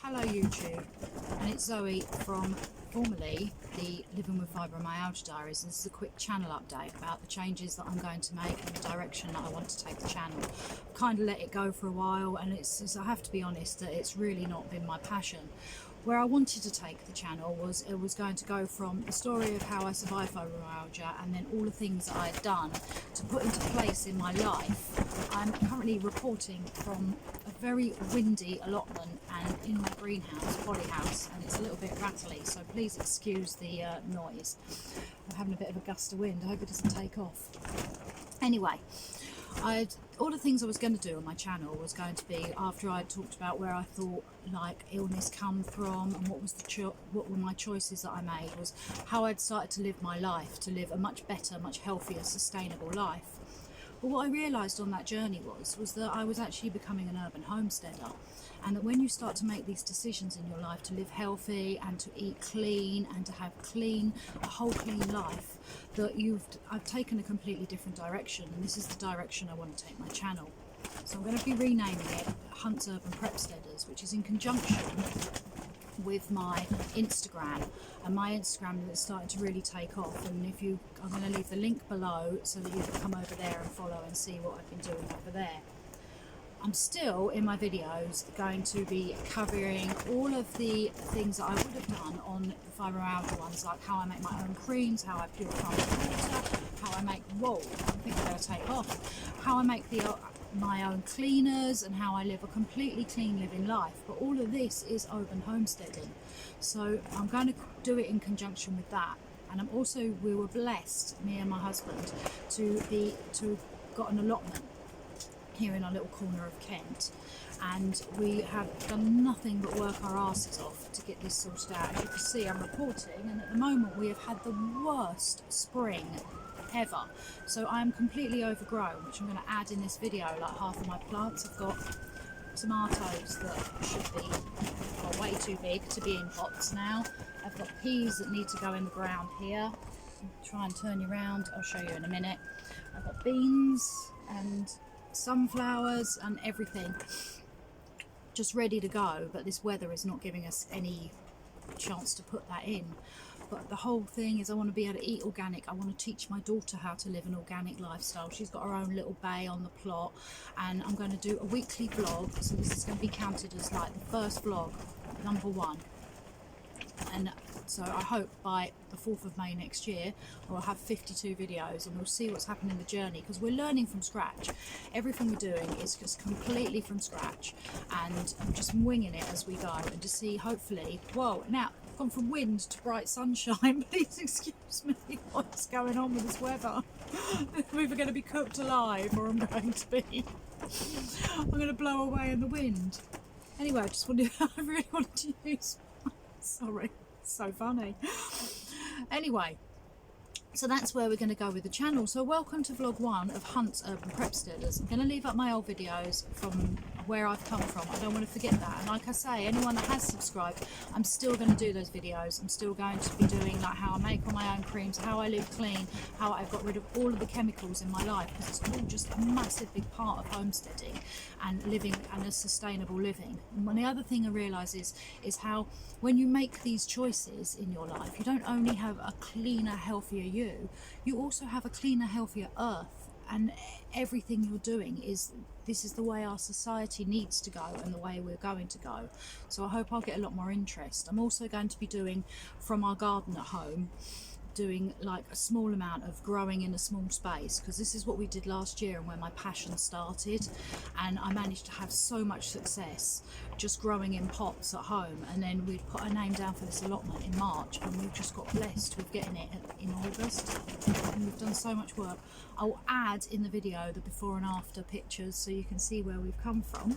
Hello YouTube, and it's Zoe from formerly the Living with Fibromyalgia Diaries, and this is a quick channel update about the changes that I'm going to make and the direction that I want to take the channel. I've kind of let it go for a while, and I have to be honest that it's really not been my passion. Where I wanted to take the channel was it was going to go from the story of how I survived fibromyalgia and then all the things that I had done to put into place in my life. I'm currently reporting from a very windy allotment and in my greenhouse, polyhouse, and it's a little bit rattly, so please excuse the noise. I'm having a bit of a gust of wind. I hope it doesn't take off. Anyway, all the things I was going to do on my channel was going to be after I talked about where I thought like illness come from and what were my choices that I made, was how I'd started to live my life, to live a much better, much healthier, sustainable life. But what I realised on that journey was that I was actually becoming an urban homesteader, and that when you start to make these decisions in your life to live healthy and to eat clean and to have a whole clean life, that I've taken a completely different direction, and this is the direction I want to take my channel. So I'm going to be renaming it Hunt's Urban Prepsteaders, which is in conjunction with my Instagram, and my Instagram is starting to really take off, and I'm going to leave the link below so that you can come over there and follow and see what I've been doing over there. I'm still in my videos going to be covering all of the things that I would have done on the fibromyalgia ones, like how I make my own creams, how I purify my water, how I make, I think I'm going to take off, how I make my own cleaners, and how I live a completely clean living life. But all of this is urban homesteading, so I'm going to do it in conjunction with that. And we were blessed, me and my husband, to got an allotment here in our little corner of Kent, and we have done nothing but work our asses off to get this sorted out. As you can see, I'm reporting, and at the moment we have had the worst spring ever, so I'm completely overgrown, which I'm going to add in this video. Like half of my plants, I've got tomatoes that should be way too big to be in pots now. I've got peas that need to go in the ground here. I'll try and turn you around, I'll show you in a minute. I've got beans and sunflowers and everything just ready to go, but this weather is not giving us any chance to put that in. But the whole thing is I want to be able to eat organic. I want to teach my daughter how to live an organic lifestyle. She's got her own little bay on the plot, and I'm going to do a weekly vlog, so this is going to be counted as like the first vlog, number 1. And so I hope by the 4th of May next year I'll have 52 videos, and we'll see what's happened in the journey, because we're learning from scratch. Everything we're doing is just completely from scratch, and I'm just winging it as we go, and to see, hopefully, now I've gone from wind to bright sunshine. Please excuse me, what's going on with this weather? We're either going to be cooked alive, or I'm going to blow away in the wind. Anyway, I really wanted to use, sorry, so funny. Anyway, so that's where we're going to go with the channel. So welcome to vlog 1 of Hunt's Urban Prepsteaders. I'm going to leave up my old videos from where I've come from. I don't want to forget that. And like I say, anyone that has subscribed, I'm still going to do those videos. I'm still going to be doing like how I make all my own creams, how I live clean, how I've got rid of all of the chemicals in my life, because it's all just a massive big part of homesteading and living and a sustainable living. And the other thing I realise is how when you make these choices in your life, you don't only have a cleaner, healthier you also have a cleaner, healthier earth, and everything you're doing this is the way our society needs to go and the way we're going to go. So I hope I'll get a lot more interest. I'm also going to be doing from our garden at home, doing like a small amount of growing in a small space, because this is what we did last year and where my passion started, and I managed to have so much success just growing in pots at home. And then we put a name down for this allotment in March, and we've just got blessed with getting it in August, and we've done so much work. I'll add in the video the before and after pictures so you can see where we've come from.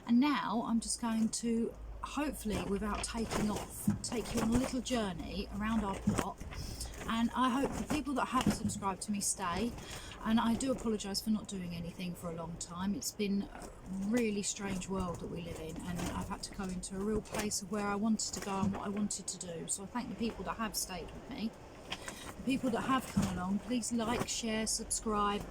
And now I'm just going to, hopefully without taking off, take you on a little journey around our plot. And I hope the people that have subscribed to me stay, and I do apologise for not doing anything for a long time. It's been a really strange world that we live in, and I've had to go into a real place of where I wanted to go and what I wanted to do. So I thank the people that have stayed with me. The people that have come along, please like, share, subscribe.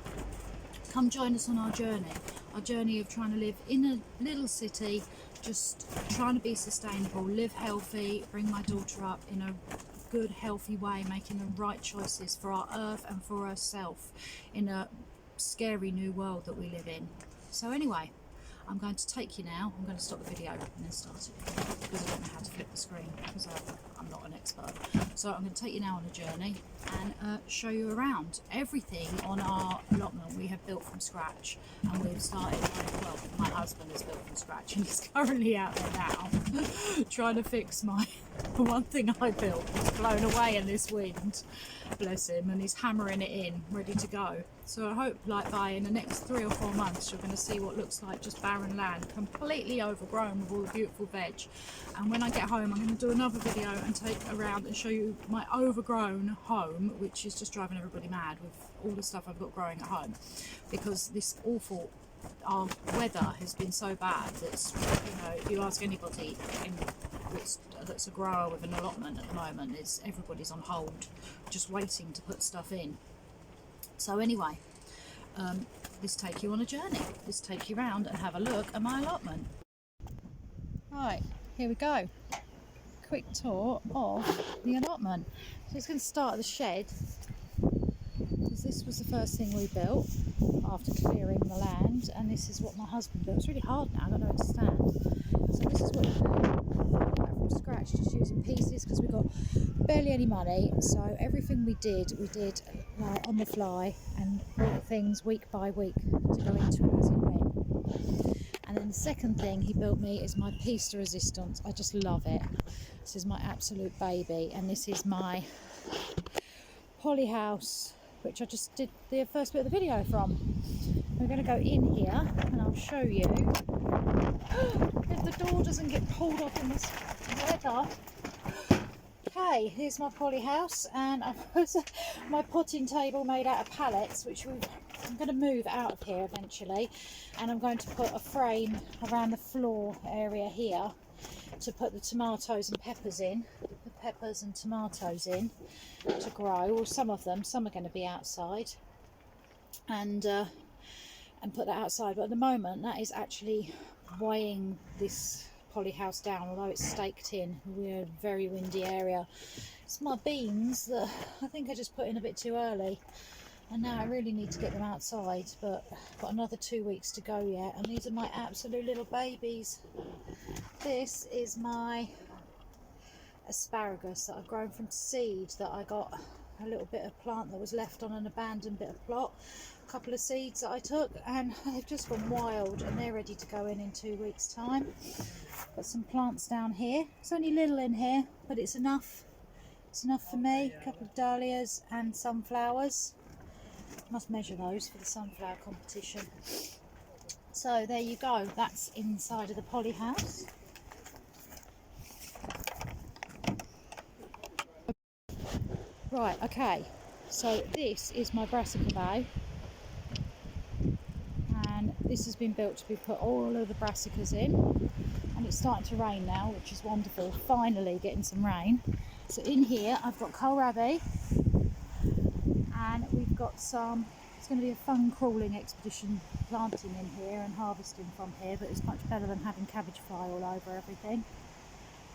Come join us on our journey of trying to live in a little city just trying to be sustainable, live healthy, bring my daughter up in a good, healthy way, making the right choices for our earth and for herself in a scary new world that we live in. So anyway, I'm going to take you now. I'm going to stop the video and then start it because I don't know how to flip the screen because I'm not an expert. So I'm going to take you now on a journey and show you around. Everything on our allotment we have built from scratch, and we've started, well, my husband has built from scratch and he's currently out there now trying to fix the one thing I built. It's blown away in this wind, bless him, and he's hammering it in, ready to go. So I hope like by in the next 3 or 4 months you're going to see what looks like just barren land, completely overgrown with all the beautiful veg. And when I get home, I'm going to do another video and take around and show you my overgrown home, which is just driving everybody mad with all the stuff I've got growing at home, because this awful our weather has been so bad that, you know, if you ask anybody that's a grower with an allotment at the moment, everybody's on hold just waiting to put stuff in. So anyway, let's take you on a journey. Let's take you round and have a look at my allotment. Right, here we go. Quick tour of the allotment. So it's going to start at the shed, because this was the first thing we built after clearing the land, and this is what my husband built. It's really hard now, I don't know where to stand. So this is what we built from scratch, just using pieces because we've got barely any money. So everything we did like on the fly and brought things week by week to go into it as it went. And then the second thing he built me is my piece de resistance. I just love it. This is my absolute baby, and this is my poly house, which I just did the first bit of the video from. We're going to go in here and I'll show you. If the door doesn't get pulled off in this weather. Okay, here's my poly house, and I've got my potting table made out of pallets, which I'm going to move out of here eventually, and I'm going to put a frame around the floor area here to put the tomatoes and peppers in, the peppers and tomatoes in to grow. Well, some of them, some are going to be outside, and put that outside. But at the moment, that is actually weighing this poly house down, although it's staked in. We're in a very windy area. It's my beans that I think I just put in a bit too early, and now I really need to get them outside, but I've got another 2 weeks to go yet. And these are my absolute little babies. This is my asparagus that I've grown from seed, that I got a little bit of plant that was left on an abandoned bit of plot, a couple of seeds that I took, and they've just gone wild, and they're ready to go in 2 weeks time. Got some plants down here. It's only little in here, but it's enough. It's enough for me. A couple of dahlias and sunflowers. Must measure those for the sunflower competition. So there you go, that's inside of the poly house. Right, okay, so this is my brassica bay, and this has been built to be put all of the brassicas in, and it's starting to rain now, which is wonderful, finally getting some rain. So in here I've got kohlrabi, and we've got some, it's going to be a fun crawling expedition planting in here and harvesting from here, but it's much better than having cabbage fly all over everything.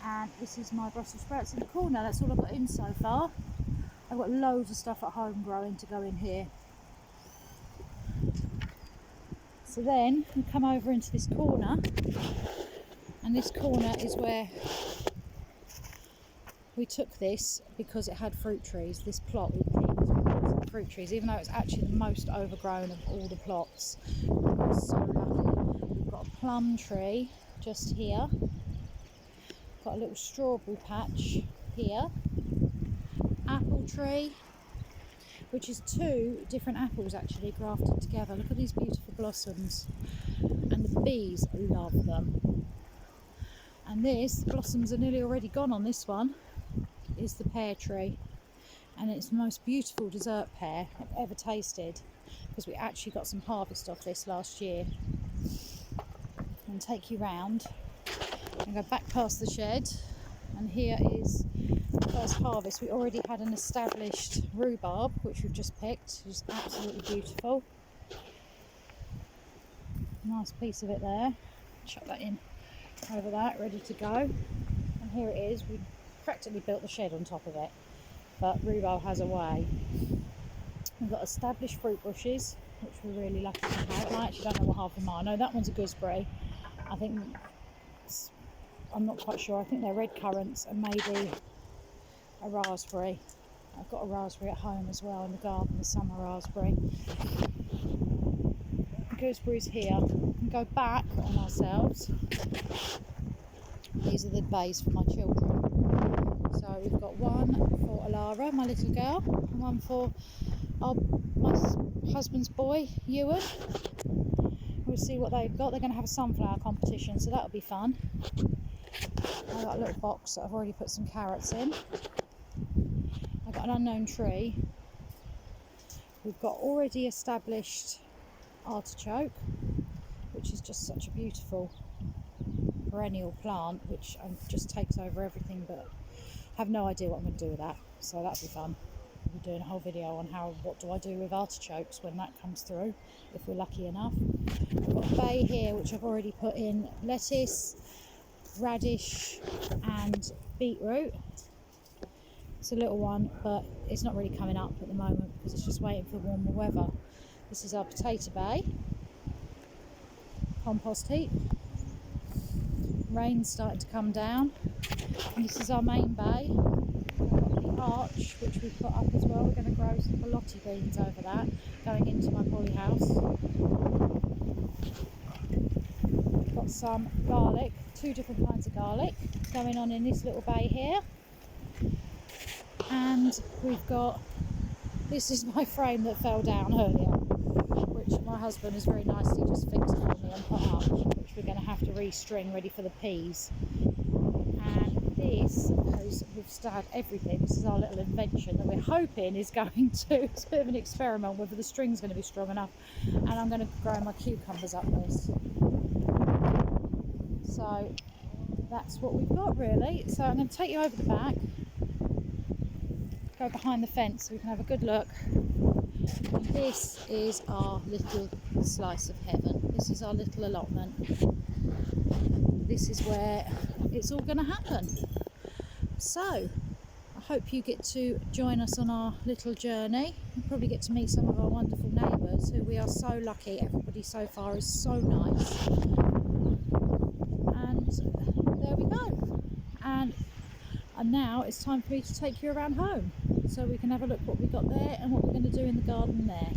And this is my Brussels sprouts in the corner. That's all I've got in so far. I've got loads of stuff at home growing to go in here. So then we come over into this corner, and this corner is where we took this because it had fruit trees. This plot we picked because of the fruit trees, even though it's actually the most overgrown of all the plots. We're so lucky. We've got a plum tree just here, got a little strawberry patch here, apple tree, which is 2 different apples actually grafted together. Look at these beautiful blossoms, and the bees love them. And this, the blossoms are nearly already gone on this one, is the pear tree, and it's the most beautiful dessert pear I've ever tasted, because we actually got some harvest off this last year. And take you round and go back past the shed, and here is the first harvest. We already had an established rhubarb which we've just picked, which is absolutely beautiful. Nice piece of it there. Chuck that in over that, ready to go. And here it is. We practically built the shed on top of it, but rhubarb has a way. We've got established fruit bushes, which we're really lucky to have. I actually don't know what half of them are. No, that one's a gooseberry. I think I'm not quite sure. I think they're red currants and maybe a raspberry. I've got a raspberry at home as well in the garden, the summer raspberry. The gooseberries here. We can go back on ourselves. These are the bays for my children. So we've got one for Alara, my little girl, and one for my husband's boy, Ewan. We'll see what they've got. They're going to have a sunflower competition, so that'll be fun. I've got a little box that I've already put some carrots in. I've got an unknown tree. We've got already established artichoke, which is just such a beautiful perennial plant, which just takes over everything, but I have no idea what I'm going to do with that, so that'll be fun. We'll be doing a whole video on what do I do with artichokes when that comes through, if we're lucky enough. I've got a bay here which I've already put in lettuce, radish and beetroot. It's a little one, but it's not really coming up at the moment because it's just waiting for warmer weather. This is our potato bay, compost heap. Rain's starting to come down, and this is our main bay. We've got the arch which we've put up as well. We're going to grow some borlotti beans over that, going into my poly house. We've got some garlic, 2 different kinds of garlic going on in this little bay here. And we've got, this is my frame that fell down earlier, which my husband has very nicely just fixed for me and put up, which we're going to have to restring ready for the peas. And this has withstood everything. This is our little invention that we're hoping is going to, it's a bit of an experiment whether the string's going to be strong enough, and I'm going to grow my cucumbers up this. So that's what we've got really. So I'm going to take you over the back, go behind the fence so we can have a good look. This is our little slice of heaven. This is our little allotment. This is where it's all going to happen. So I hope you get to join us on our little journey. You'll probably get to meet some of our wonderful neighbours, who we are so lucky. Everybody so far is so nice. And there we go. And now it's time for me to take you around home, so we can have a look what we've got there and what we're going to do in the garden there.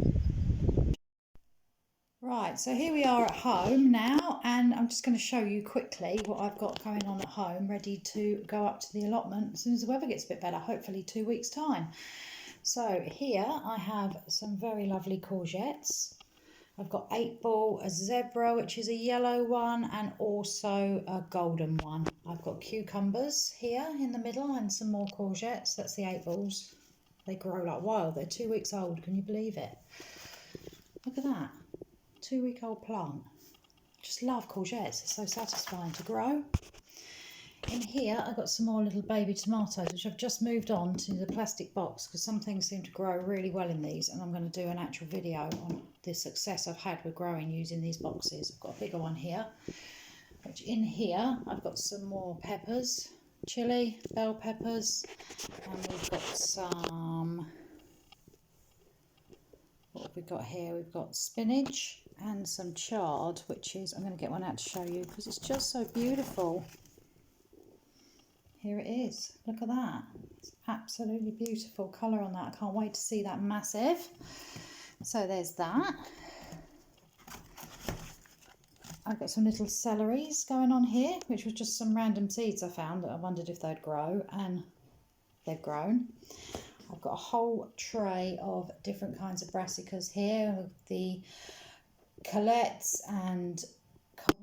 Right, so here we are at home now, and I'm just going to show you quickly what I've got going on at home, ready to go up to the allotment as soon as the weather gets a bit better, hopefully 2 weeks' time. So here I have some very lovely courgettes. I've got 8-ball, a zebra, which is a yellow one, and also a golden one. I've got cucumbers here in the middle and some more courgettes. That's the 8-balls. They grow like wild. They're 2 weeks old. Can you believe it? Look at that. 2-week-old plant. Just love courgettes. It's so satisfying to grow. In here I've got some more little baby tomatoes, which I've just moved on to the plastic box because some things seem to grow really well in these, and I'm going to do an actual video on the success I've had with growing using these boxes. I've got a bigger one here, which in here I've got some more peppers, chili, bell peppers, and we've got some, what have we got here? We've got spinach and some chard, which is, I'm going to get one out to show you because it's just so beautiful. Here it is. Look at that. It's absolutely beautiful colour on that. I can't wait to see that massive. So there's that. I've got some little celeries going on here, which was just some random seeds I found that I wondered if they'd grow, and they've grown. I've got a whole tray of different kinds of brassicas here, with the colettes and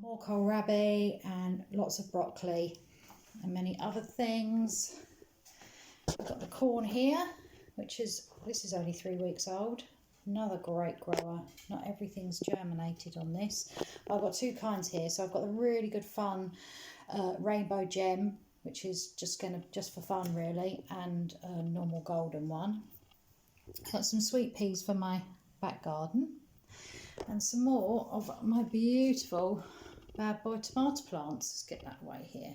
more kohlrabi and lots of broccoli and many other things. I've got the corn here, which is, this is only 3 weeks old. Another great grower. Not everything's germinated on this. I've got 2 kinds here. So I've got the really good fun rainbow gem, which is just for fun really, and a normal golden one. Got some sweet peas for my back garden, and some more of my beautiful bad boy tomato plants. Let's get that away here.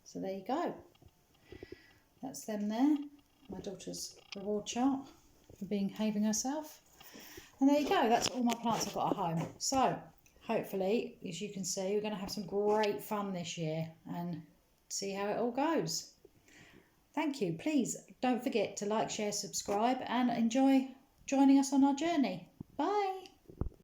So there you go. That's them there. My daughter's reward chart for behaving herself. And there you go. That's all my plants I've got at home. So hopefully, as you can see, we're going to have some great fun this year and see how it all goes. Thank you. Please don't forget to like, share, subscribe and enjoy joining us on our journey. Bye.